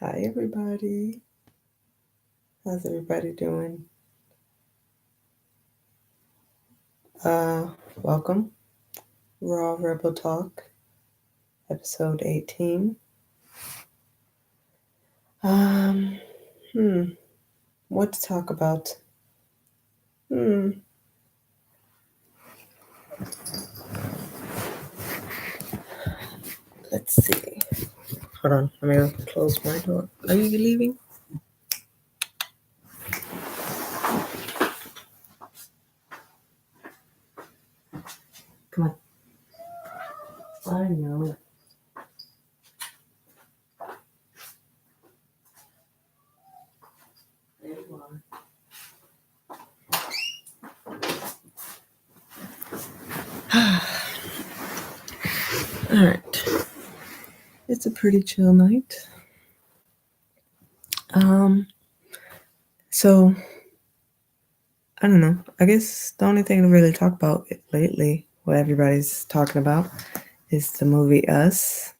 Hi, everybody. How's everybody doing? Welcome. Raw Rebel Talk, episode 18. Um, hmm, what to talk about? Hmm, let's see. Hold on, let me close my door. Are you leaving? Come on. I know. There you are. All right. It's a pretty chill night. So I don't know. I guess the only thing to really talk about lately, what everybody's talking about, is the movie Us.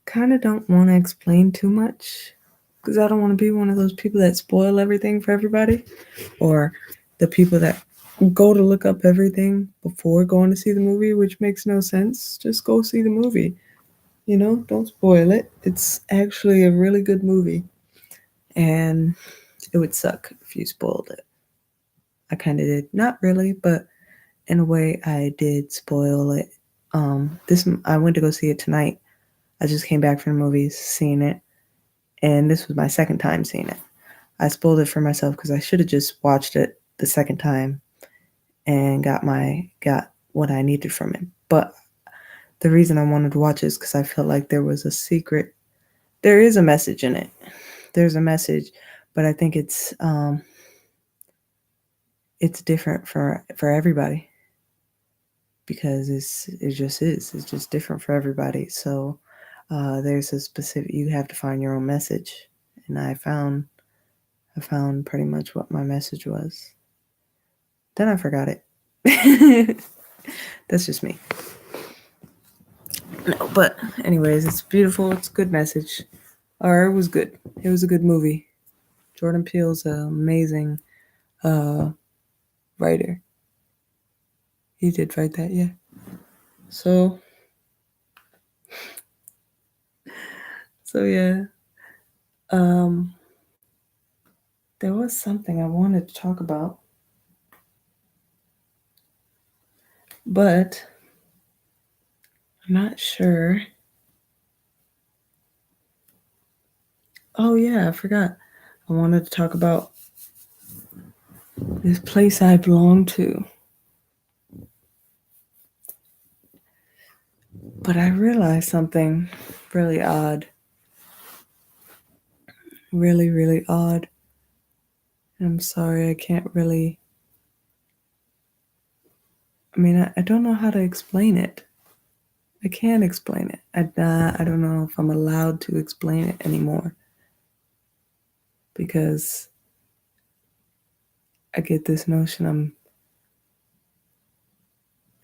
Kind of don't want to explain too much because I don't want to be one of those people that spoil everything for everybody, or the people that go to look up everything before going to see the movie, which makes no sense. Just go see the movie. Don't spoil it. It's actually a really good movie, and it would suck if you spoiled it. I kind of did. Not really, but in a way, I did spoil it. This I went to go see it tonight. I just came back from the movies, seeing it, and this was my second time seeing it. I spoiled it for myself because I should have just watched it the second time and got what I needed from it. But the reason I wanted to watch it is because I felt like there was a secret. There is a message in it. There's a message, but I think it's different for everybody because it just is. It's just different for everybody. So there's a specific. You have to find your own message, and I found pretty much what my message was. Then I forgot it. That's just me. No, but anyways, it's beautiful. It's a good message. Or it was good. It was a good movie. Jordan Peele's an amazing writer. He did write that, yeah. So yeah. Um, there was something I wanted to talk about, but I'm not sure. Oh yeah, I forgot. I wanted to talk about this place I belong to. But I realized something really odd. Really, really odd. I'm sorry, I can't really. I mean, I don't know how to explain it. I can't explain it. I don't know if I'm allowed to explain it anymore because I get this notion I'm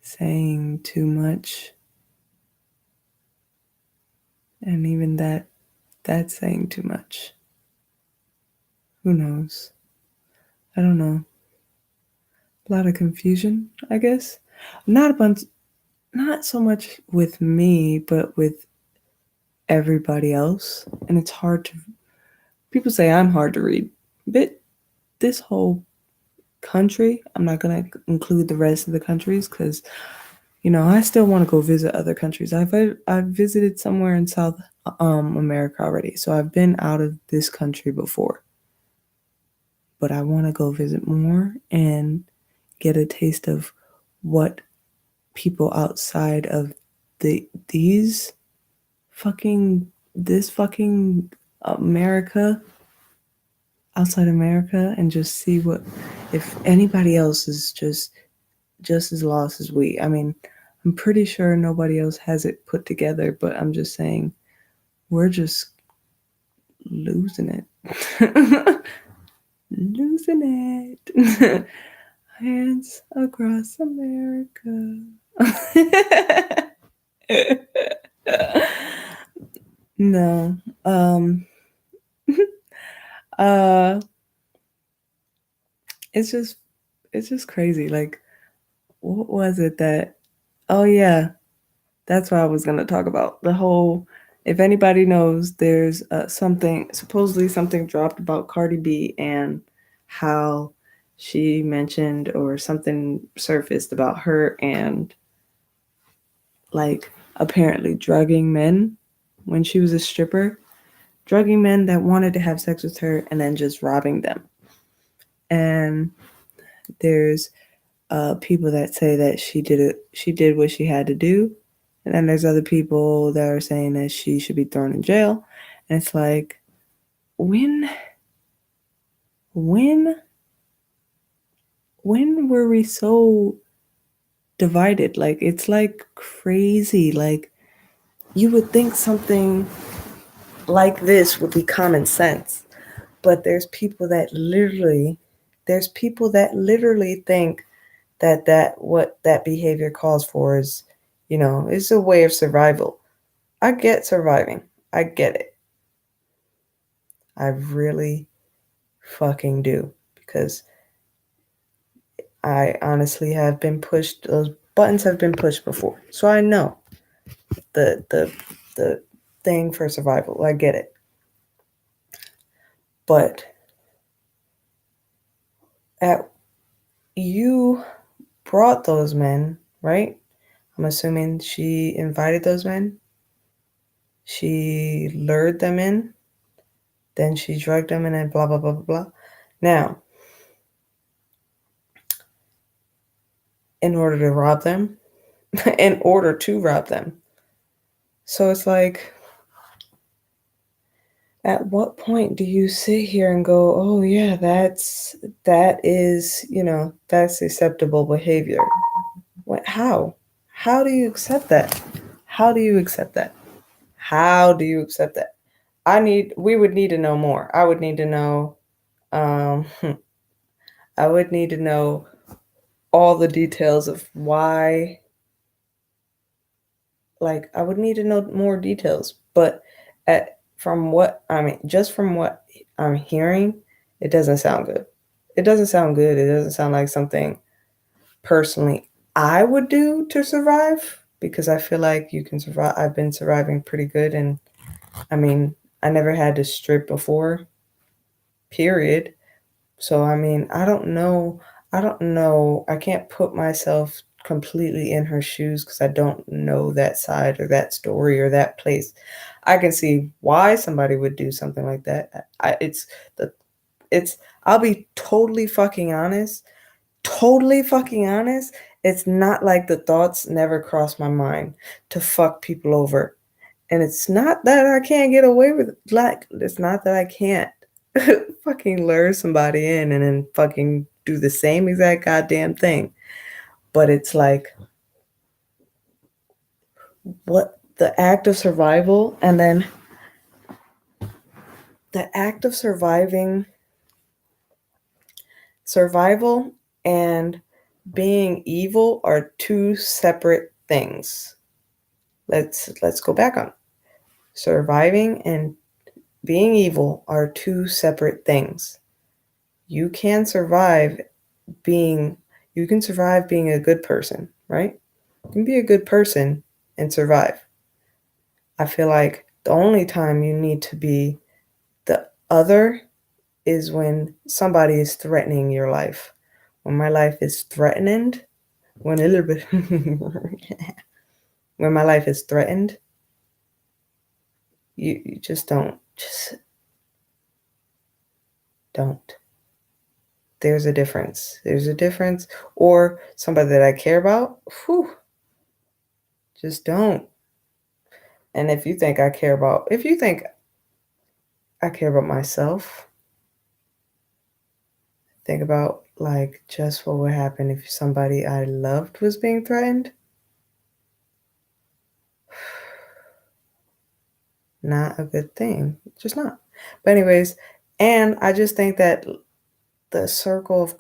saying too much. And even that's saying too much. Who knows? I don't know. A lot of confusion, I guess. Not a bunch, not so much with me, but with everybody else. And it's hard to, people say I'm hard to read. But this whole country, I'm not going to include the rest of the countries because, I still want to go visit other countries. I've visited somewhere in South America already. So I've been out of this country before. But I want to go visit more and get a taste of what people outside of these fucking this fucking America outside America and just see what if anybody else is just as lost as we. I mean, I'm pretty sure nobody else has it put together, but I'm just saying we're just losing it. Losing it. Hands across America. No. Uh, it's just it's just crazy. Like, what was it that? Oh yeah, that's what I was gonna talk about. The whole. If anybody knows, there's something supposedly something dropped about Cardi B and how she mentioned or something surfaced about her and like apparently drugging men when she was a stripper, drugging men that wanted to have sex with her and then just robbing them. And there's people that say that she did what she had to do, and then there's other people that are saying that she should be thrown in jail. And it's like, when when when were we so divided? Like, it's like crazy. Like, you would think something like this would be common sense, but there's people that literally think that what that behavior calls for is, is a way of survival. I get surviving. I get it. I really fucking do, because I honestly have been pushed, those buttons have been pushed before. So I know the thing for survival. I get it. But at you brought those men, right? I'm assuming she invited those men. She lured them in, then she drugged them, and then blah, blah, blah, blah, blah. Now, in order to rob them, in order to rob them. So it's like, at what point do you sit here and go, oh, yeah, that is, that's acceptable behavior? What, how? How do you accept that? How do you accept that? How do you accept that? We would need to know more. I would need to know, um, I would need to know all the details of why, like, I would need to know more details. But just from what I'm hearing, it doesn't sound good. It doesn't sound good. It doesn't sound like something personally I would do to survive, because I feel like you can survive. I've been surviving pretty good. And I mean, I never had to strip before, period. So, I mean, I don't know. I don't know. I can't put myself completely in her shoes because I don't know that side or that story or that place. I can see why somebody would do something like that. The, it's, I'll be totally fucking honest. Totally fucking honest. It's not like the thoughts never cross my mind to fuck people over. And it's not that I can't get away with it. Like, it's not that I can't fucking lure somebody in and then fucking do the same exact goddamn thing. But it's like, what the act of survival, and then the act of survival and being evil are two separate things. Let's go back on. Surviving and being evil are two separate things. You can survive being you can survive being a good person, right? You can be a good person and survive. I feel like the only time you need to be the other is when somebody is threatening your life. When my life is threatened, when a little bit when my life is threatened, you just don't. There's a difference. There's a difference. Or somebody that I care about, whew, just don't. And if you think I care about myself, think about like just what would happen if somebody I loved was being threatened. Not a good thing. Just not. But anyways, and I just think that the circle of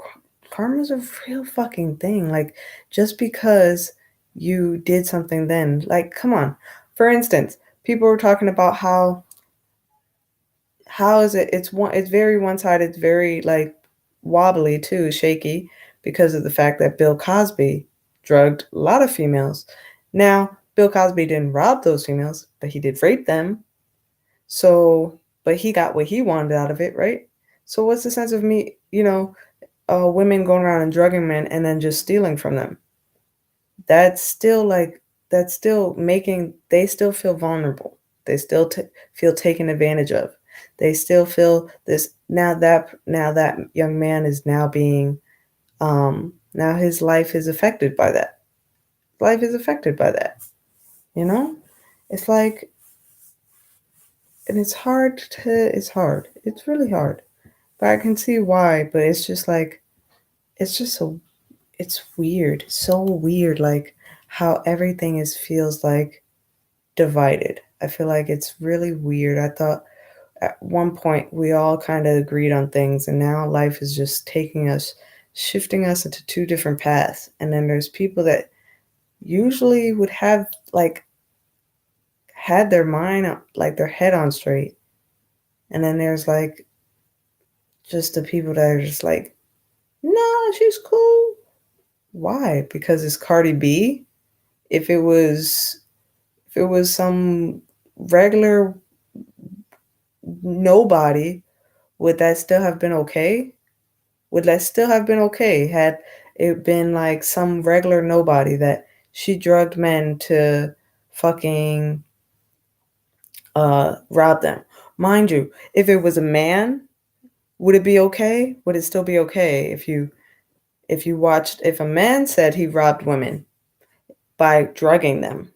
karma is a real fucking thing. Like, just because you did something then, like, come on. For instance, people were talking about how how is it? It's very one-sided. It's very like wobbly too, shaky because of the fact that Bill Cosby drugged a lot of females. Now, Bill Cosby didn't rob those females, but he did rape them. So, but he got what he wanted out of it, right? So, what's the sense of me, women going around and drugging men and then just stealing from them? That's still like, that's still making, they still feel vulnerable. They still feel taken advantage of. They still feel this, now that young man is now being, now his life is affected by that. Life is affected by that, you know? It's like, and it's hard. It's really hard. But I can see why, but it's just like, it's just so, it's weird. So weird, like how everything is feels like divided. I feel like it's really weird. I thought at one point we all kind of agreed on things, and now life is just taking us, shifting us into two different paths. And then there's people that usually would have like had their mind, like their head on straight. And then there's like just the people that are just like, no, she's cool. Why? Because it's Cardi B? If it was some regular nobody, would that still have been okay? Would that still have been okay had it been like some regular nobody that she drugged men to fucking rob them? Mind you, if it was a man, would it be okay? Would it still be okay if you watched, if a man said he robbed women by drugging them?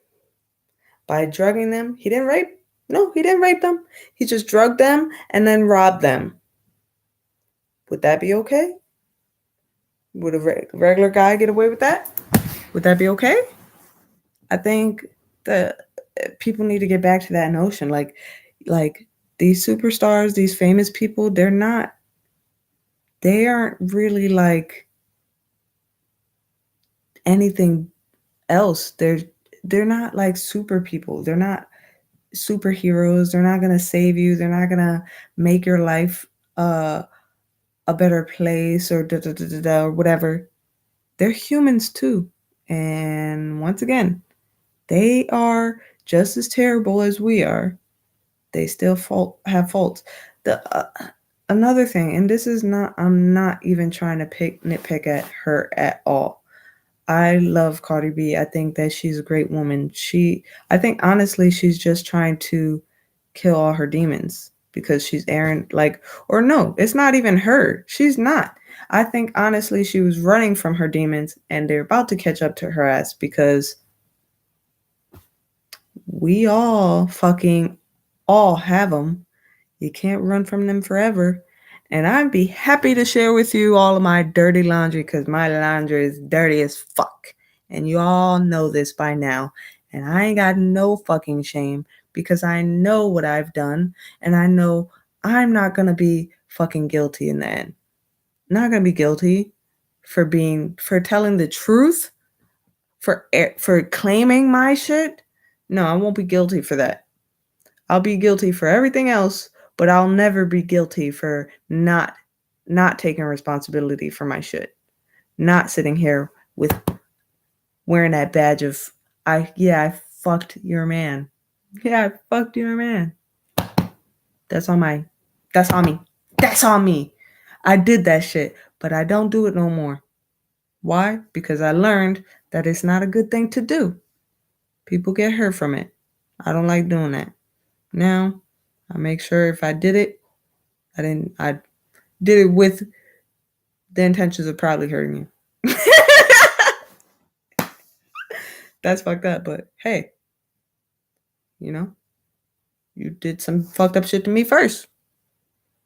By drugging them, he didn't rape. No, he didn't rape them. He just drugged them and then robbed them. Would that be okay? Would a regular guy get away with that? Would that be okay? I think that people need to get back to that notion. Like these superstars, these famous people, they aren't really like anything else. They're not like super people. They're not superheroes. They're not gonna save you. They're not gonna make your life a better place or da da da da da or whatever. They're humans too. And once again, they are just as terrible as we are. They still have faults. The another thing, and this is not, I'm not even trying to nitpick at her at all. I love Cardi B. I think that she's a great woman. I think honestly, she's just trying to kill all her demons because she's Aaron, like, or no, it's not even her. She's not. I think honestly, she was running from her demons and they're about to catch up to her ass because we all have them. You can't run from them forever. And I'd be happy to share with you all of my dirty laundry because my laundry is dirty as fuck. And you all know this by now. And I ain't got no fucking shame because I know what I've done. And I know I'm not going to be fucking guilty in the end. Not going to be guilty for telling the truth, for claiming my shit. No, I won't be guilty for that. I'll be guilty for everything else, but I'll never be guilty for not taking responsibility for my shit. Not sitting here with wearing that badge of I fucked your man. Yeah, I fucked your man. That's on my that's on me. That's on me. I did that shit, but I don't do it no more. Why? Because I learned that it's not a good thing to do. People get hurt from it. I don't like doing that. Now, I make sure if I did it, I did it with the intentions of probably hurting you. That's fucked up, but hey, you know, you did some fucked up shit to me first.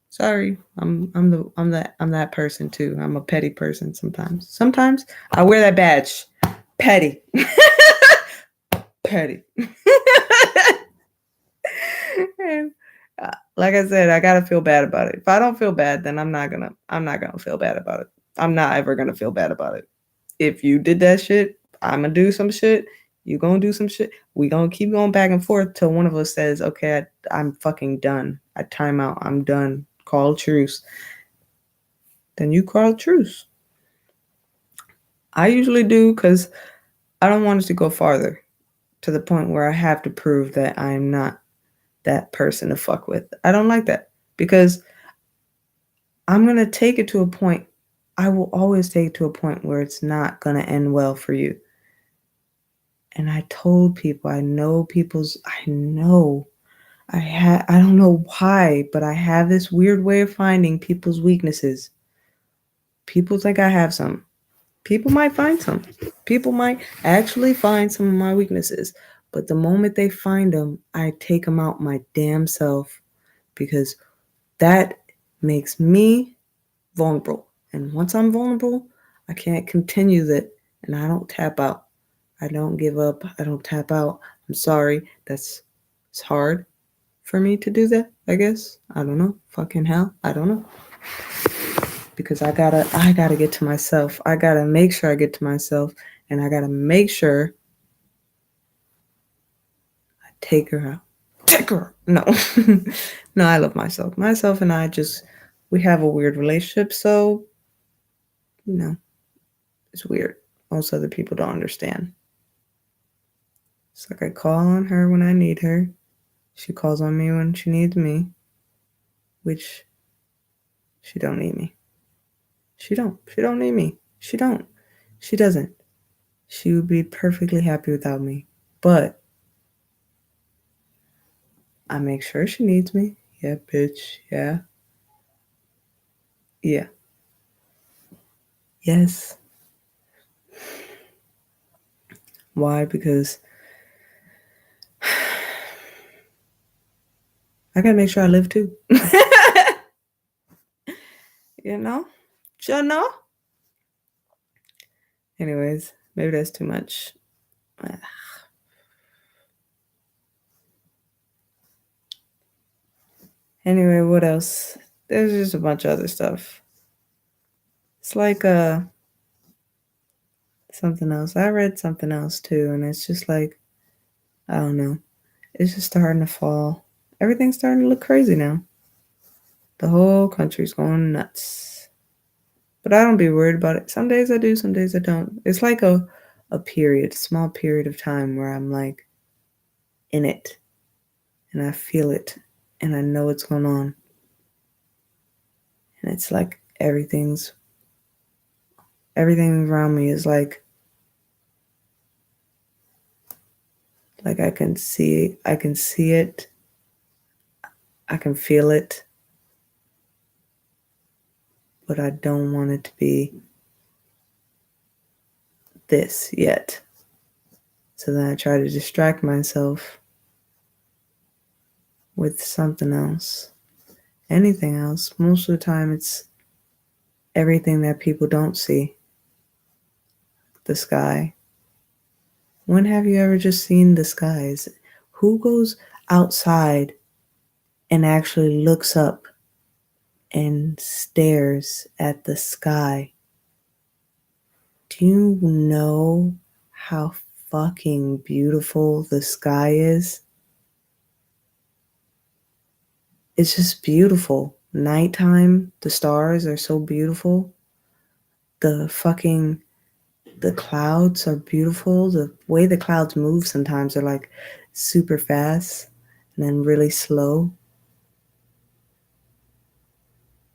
Sorry, I'm that person too. I'm a petty person sometimes. Sometimes I wear that badge. Petty. Petty. And, like I said, I gotta feel bad about it. If I don't feel bad, then I'm not gonna feel bad about it. I'm not ever gonna feel bad about it. If you did that shit, I'm gonna do some shit. You gonna do some shit. We gonna keep going back and forth till one of us says, "Okay, I'm fucking done. I time out. I'm done. Call truce. Then you call truce. I usually do because I don't want it to go farther to the point where I have to prove that I'm not that person to fuck with. I don't like that because I'm going to take it to a point. I will always take it to a point where it's not going to end well for you. And I told people, I know I don't know why, but I have this weird way of finding people's weaknesses. People think I have some. People might find some. People might actually find some of my weaknesses. But the moment they find them, I take them out my damn self because that makes me vulnerable. And once I'm vulnerable, I can't continue that and I don't tap out. I don't give up. I don't tap out. I'm sorry. It's hard for me to do that, I guess. I don't know. Fucking hell. I don't know. Because I gotta get to myself. I gotta make sure I get to myself and I gotta make sure I take her out. Take her. No. No, I love myself. Myself and I we have a weird relationship, so it's weird. Most other people don't understand. It's like I call on her when I need her. She calls on me when she needs me. Which she don't need me. She don't. She don't need me. She don't. She doesn't. She would be perfectly happy without me. But I make sure she needs me. Yeah, bitch. Yeah. Yeah. Yes. Why? Because I gotta make sure I live too. You know? You know? Anyways, maybe that's too much. Anyway, what else? There's just a bunch of other stuff. It's like something else. I read something else too, and it's just like, I don't know. It's just starting to fall. Everything's starting to look crazy now. The whole country's going nuts. But I don't be worried about it. Some days I do, some days I don't. It's like a small period of time where I'm like in it and I feel it and I know what's going on. And it's like everything around me is like I can see it, I can feel it, but I don't want it to be this yet. So then I try to distract myself with something else, anything else. Most of the time it's everything that people don't see. The sky. When have you ever just seen the skies? Who goes outside and actually looks up and stares at the sky? Do you know how fucking beautiful the sky is? It's just beautiful. Nighttime, the stars are so beautiful. The clouds are beautiful. The way the clouds move sometimes are like super fast and then really slow.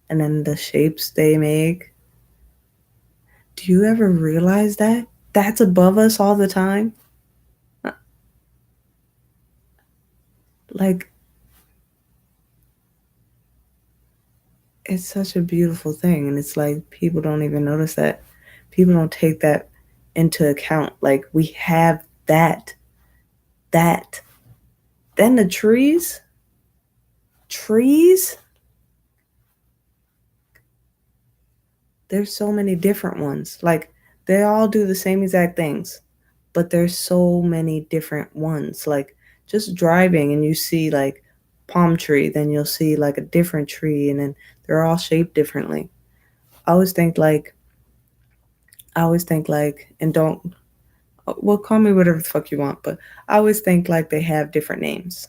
And then the shapes they make. Do you ever realize that? That's above us all the time? Like, it's such a beautiful thing. And it's like people don't even notice that. People don't take that into account. Like, we have that. Then the trees, there's so many different ones. Like, they all do the same exact things, but there's so many different ones. Like, just driving and you see like palm tree, then you'll see like a different tree, and then they're all shaped differently. I always think like, and don't, well, call me whatever the fuck you want, but I always think like they have different names.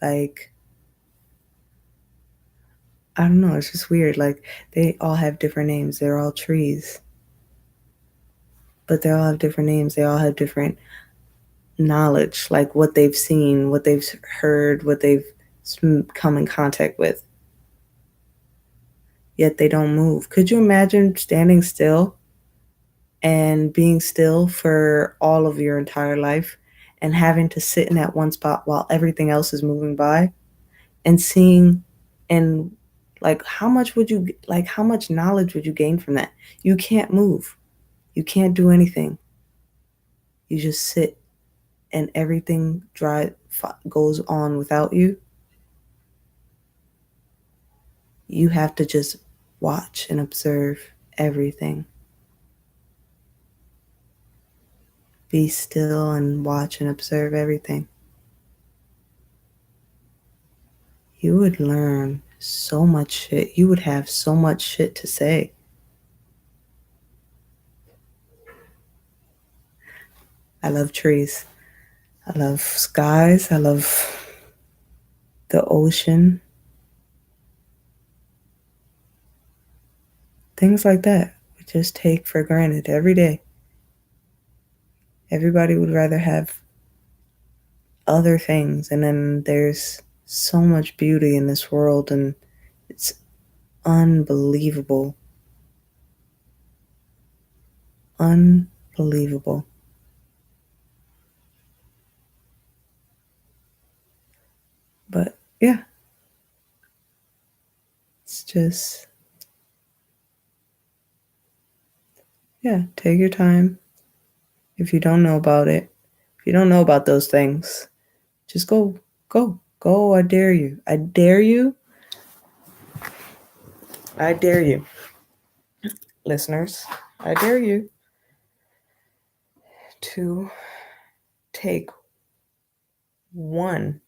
Like, I don't know, it's just weird. Like they all have different names. They're all trees, but they all have different names. They all have different knowledge, like what they've seen, what they've heard, what they've come in contact with. Yet they don't move. Could you imagine standing still and being still for all of your entire life and having to sit in that one spot while everything else is moving by and seeing and like how much knowledge would you gain from that? You can't move. You can't do anything. You just sit and everything goes on without you. You have to just watch and observe everything. Be still and watch and observe everything. You would learn so much shit. You would have so much shit to say. I love trees. I love skies. I love the ocean. Things like that we just take for granted every day. Everybody would rather have other things. And then there's so much beauty in this world, and it's unbelievable. Unbelievable. But yeah, it's just, yeah, take your time. If you don't know about it, if you don't know about those things, just go, go, go. I dare you. I dare you. I dare you, listeners. I dare you to take 1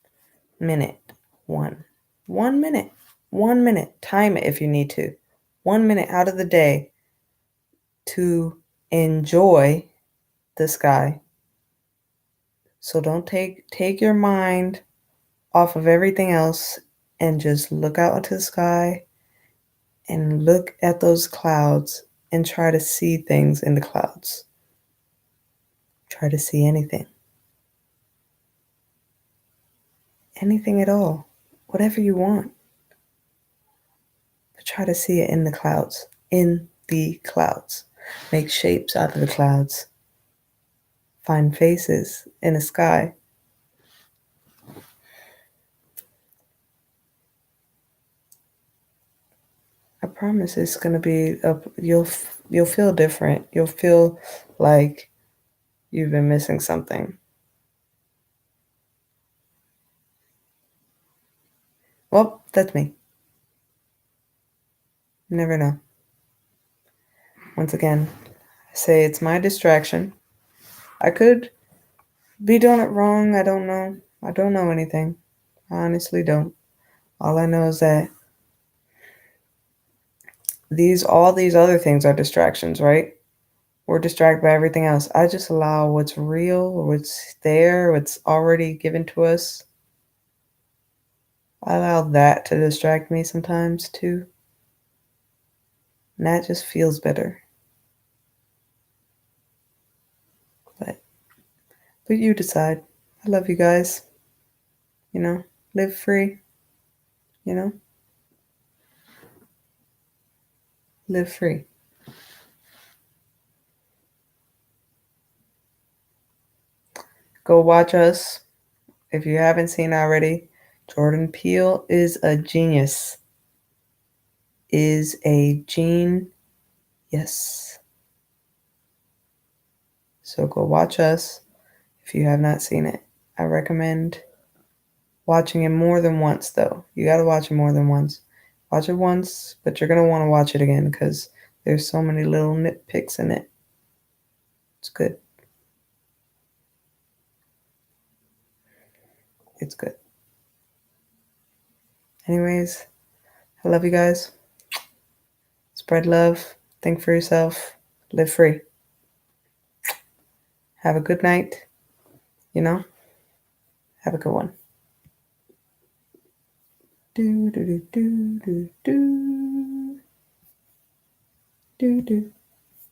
minute, one, 1 minute, 1 minute. Time it if you need to. 1 minute out of the day to enjoy the sky. So don't take your mind off of everything else and just look out into the sky and look at those clouds and try to see things in the clouds. Try to see anything. Anything at all. Whatever you want. But try to see it in the clouds. In the clouds. Make shapes out of the clouds. Find faces in the sky. I promise it's gonna be you'll feel different. You'll feel like you've been missing something. Well, that's me. You never know. Once again, I say it's my distraction. I could be doing it wrong. I don't know. I don't know anything. I honestly don't. All I know is that all these other things are distractions, right? We're distracted by everything else. I just allow what's real, what's there, what's already given to us. I allow that to distract me sometimes too. And that just feels better. But you decide. I love you guys. You know, live free. You know, live free. Go watch us. If you haven't seen already, Jordan Peele is a genius. Is a gene. Yes. So go watch us if you have not seen it. I recommend watching it more than once, though. You got to watch it more than once. Watch it once, but you're going to want to watch it again because there's so many little nitpicks in it. It's good. It's good. Anyways, I love you guys. Spread love. Think for yourself. Live free. Have a good night. You know, have a good one. Do do do do do do do do.